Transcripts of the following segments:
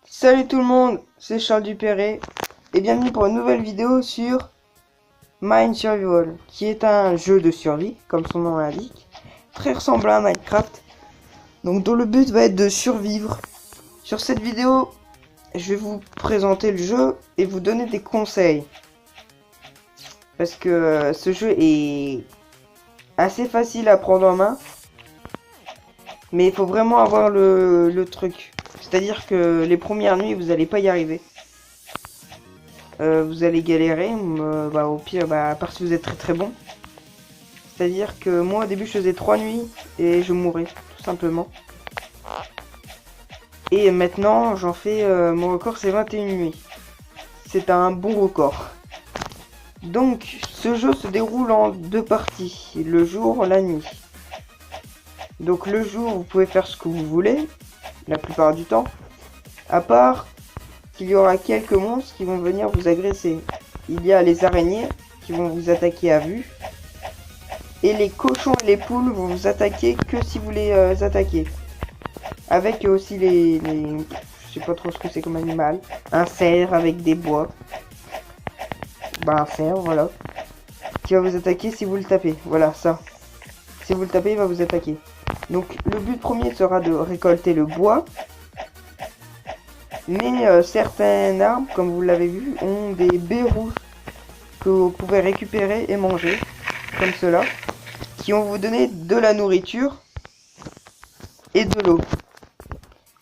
Salut tout le monde, c'est Charles Dupéré et bienvenue pour une nouvelle vidéo sur Mine Survival, qui est un jeu de survie, comme son nom l'indique, très ressemblant à Minecraft, donc dont le but va être de survivre. Sur cette vidéo, je vais vous présenter le jeu et vous donner des conseils, parce que ce jeu est assez facile à prendre en main, mais il faut vraiment avoir le truc. C'est-à-dire que les premières nuits, vous n'allez pas y arriver. Vous allez galérer, au pire, à part si vous êtes très bon. C'est-à-dire que moi, au début, je faisais 3 nuits et je mourais, tout simplement. Et maintenant, j'en fais, mon record, c'est 21 nuits. C'est un bon record. Donc, ce jeu se déroule en 2 parties, le jour, la nuit. Donc, le jour, vous pouvez faire ce que vous voulez, la plupart du temps, à part qu'il y aura quelques monstres qui vont venir vous agresser. Il y a les araignées qui vont vous attaquer à vue. Et les cochons et les poules vont vous attaquer que si vous les attaquez. Avec aussi je sais pas trop ce que c'est comme animal. Un cerf avec des bois. Un cerf, voilà. Qui va vous attaquer si vous le tapez. Voilà, ça. Si vous le tapez, il va vous attaquer. Donc le but premier sera de récolter le bois. Mais certaines arbres, comme vous l'avez vu, ont des baies rouges que vous pouvez récupérer et manger, comme cela, qui vont vous donner de la nourriture et de l'eau.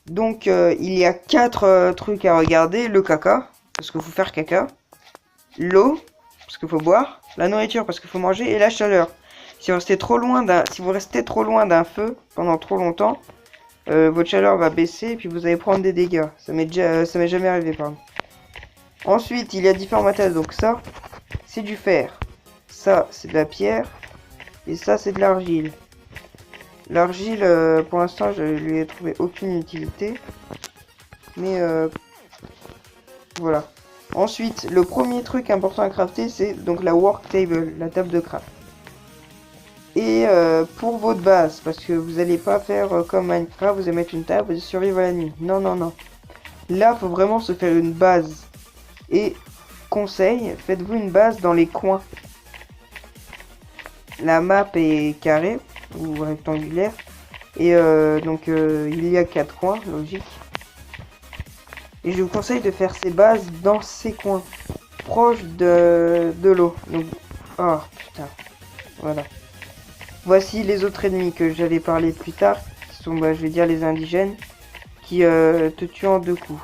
Donc il y a 4 trucs à regarder: le caca, parce qu'il faut faire caca, l'eau, parce qu'il faut boire, la nourriture, parce qu'il faut manger, et la chaleur. Si vous restez trop loin d'un feu pendant trop longtemps, votre chaleur va baisser et puis vous allez prendre des dégâts. Ça m'est jamais arrivé, pardon. Ensuite, il y a différents matériaux. Donc ça, c'est du fer. Ça, c'est de la pierre. Et ça, c'est de l'argile. L'argile, pour l'instant, je lui ai trouvé aucune utilité. Mais voilà. Ensuite, le premier truc important à crafter, c'est donc la work table, la table de craft. Et pour votre base, parce que vous n'allez pas faire comme Minecraft, vous allez mettre une table et survivre à la nuit. Non, non, non. Là, faut vraiment se faire une base. Et conseil, faites-vous une base dans les coins. La map est carrée ou rectangulaire. Et il y a 4 coins, logique. Et je vous conseille de faire ces bases dans ces coins, proches de l'eau. Donc, oh putain, voilà. Voici les autres ennemis que j'allais parler plus tard, qui sont, je vais dire, les indigènes, qui te tuent en 2 coups.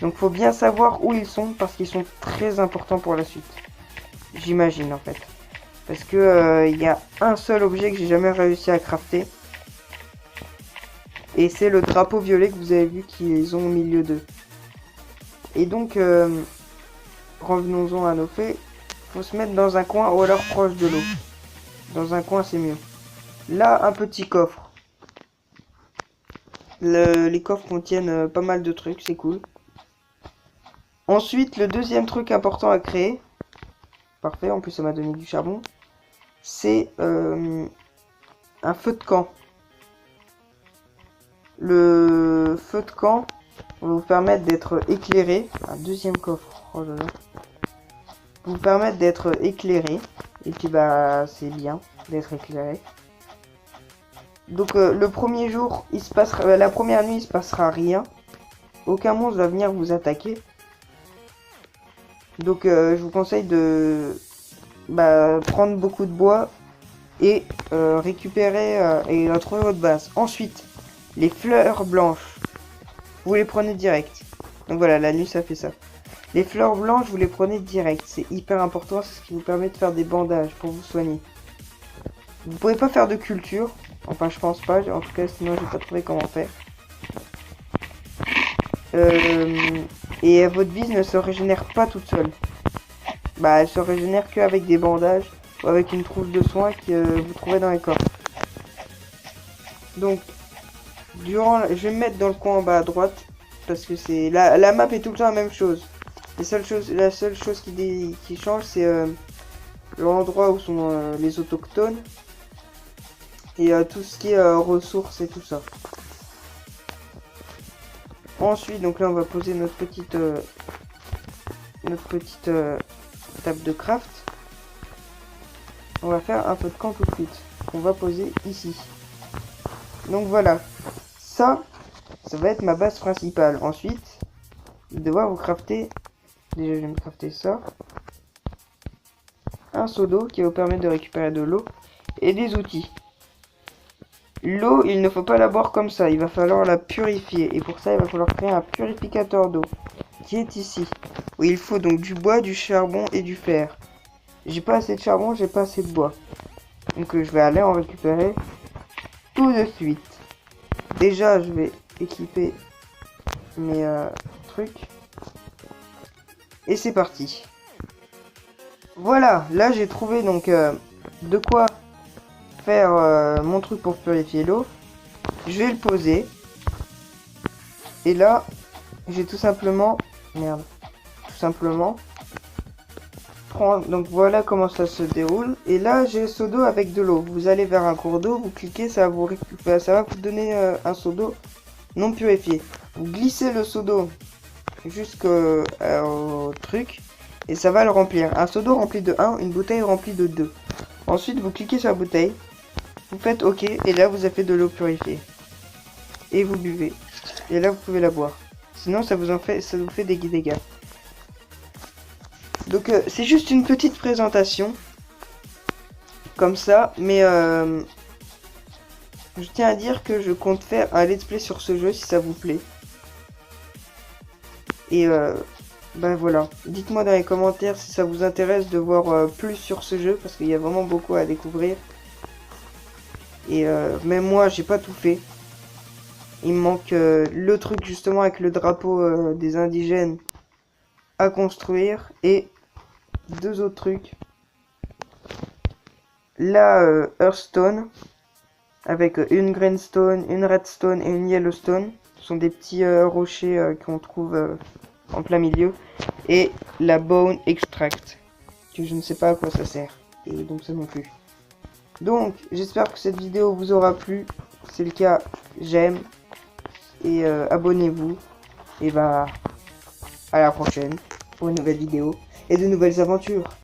Donc faut bien savoir où ils sont, parce qu'ils sont très importants pour la suite. J'imagine, en fait. Parce que il y a un seul objet que j'ai jamais réussi à crafter. Et c'est le drapeau violet que vous avez vu qu'ils ont au milieu d'eux. Et donc, revenons-en à nos faits. Faut se mettre dans un coin ou alors proche de l'eau. Dans un coin, c'est mieux. Là, un petit coffre. Les coffres contiennent pas mal de trucs, c'est cool. Ensuite, le deuxième truc important à créer, parfait, en plus ça m'a donné du charbon, c'est un feu de camp. Le feu de camp va vous permettre d'être éclairé. Un deuxième coffre, oh là là. Vous permettre d'être éclairé. Et puis c'est bien d'être éclairé. Donc le premier jour, la première nuit, il se passera rien. Aucun monstre va venir vous attaquer. Donc je vous conseille de prendre beaucoup de bois et récupérer et trouver votre base. Ensuite, les fleurs blanches, vous les prenez direct. Donc voilà, la nuit ça fait ça. Les fleurs blanches, vous les prenez direct. C'est hyper important, c'est ce qui vous permet de faire des bandages pour vous soigner. Vous pouvez pas faire de culture. Enfin, je pense pas. En tout cas, sinon, j'ai pas trouvé comment faire. Et votre vie ne se régénère pas toute seule. Elle se régénère qu'avec des bandages ou avec une trousse de soins que vous trouvez dans les coffres. Donc, je vais me mettre dans le coin en bas à droite. Parce que c'est la map est tout le temps la même chose. La seule chose qui change, c'est l'endroit où sont les autochtones. Et tout ce qui est ressources et tout ça. Ensuite, donc là, on va poser notre petite table de craft. On va faire un peu de camp tout de suite. On va poser ici. Donc voilà. Ça va être ma base principale. Ensuite, je vais devoir vous crafter. Déjà, je vais me crafter ça. Un seau d'eau qui va vous permettre de récupérer de l'eau. Et des outils. L'eau, il ne faut pas la boire comme ça. Il va falloir la purifier. Et pour ça, il va falloir créer un purificateur d'eau. Qui est ici. Où il faut donc du bois, du charbon et du fer. J'ai pas assez de charbon, j'ai pas assez de bois. Donc je vais aller en récupérer tout de suite. Déjà, je vais équiper mes trucs. Et c'est parti. Voilà, là j'ai trouvé donc de quoi faire mon truc pour purifier l'eau. Je vais le poser. Et là, j'ai tout simplement... Merde. Tout simplement... Donc voilà comment ça se déroule. Et là, j'ai un seau d'eau avec de l'eau. Vous allez vers un cours d'eau, vous cliquez, ça va vous donner un seau d'eau non purifié. Vous glissez le seau d'eau jusqu'au truc et ça va le remplir. Un seau d'eau rempli de 1, une bouteille remplie de 2. Ensuite, vous cliquez sur la bouteille, vous faites OK et là, vous avez de l'eau purifiée. Et vous buvez. Et là, vous pouvez la boire. Sinon, ça vous fait des dégâts. Donc c'est juste une petite présentation comme ça, mais je tiens à dire que je compte faire un let's play sur ce jeu si ça vous plaît. Et ben voilà, dites-moi dans les commentaires si ça vous intéresse de voir plus sur ce jeu parce qu'il y a vraiment beaucoup à découvrir. Et même moi j'ai pas tout fait. Il me manque le truc justement avec le drapeau des indigènes à construire et deux autres trucs. Là, Hearthstone, avec une Greenstone, une Redstone et une Yellowstone. Ce sont des petits rochers qu'on trouve en plein milieu. Et la Bone Extract, que je ne sais pas à quoi ça sert. Et donc ça non plus. Donc, j'espère que cette vidéo vous aura plu. Si c'est le cas, j'aime. Et abonnez-vous. Et bah, à la prochaine pour une nouvelle vidéo et de nouvelles aventures.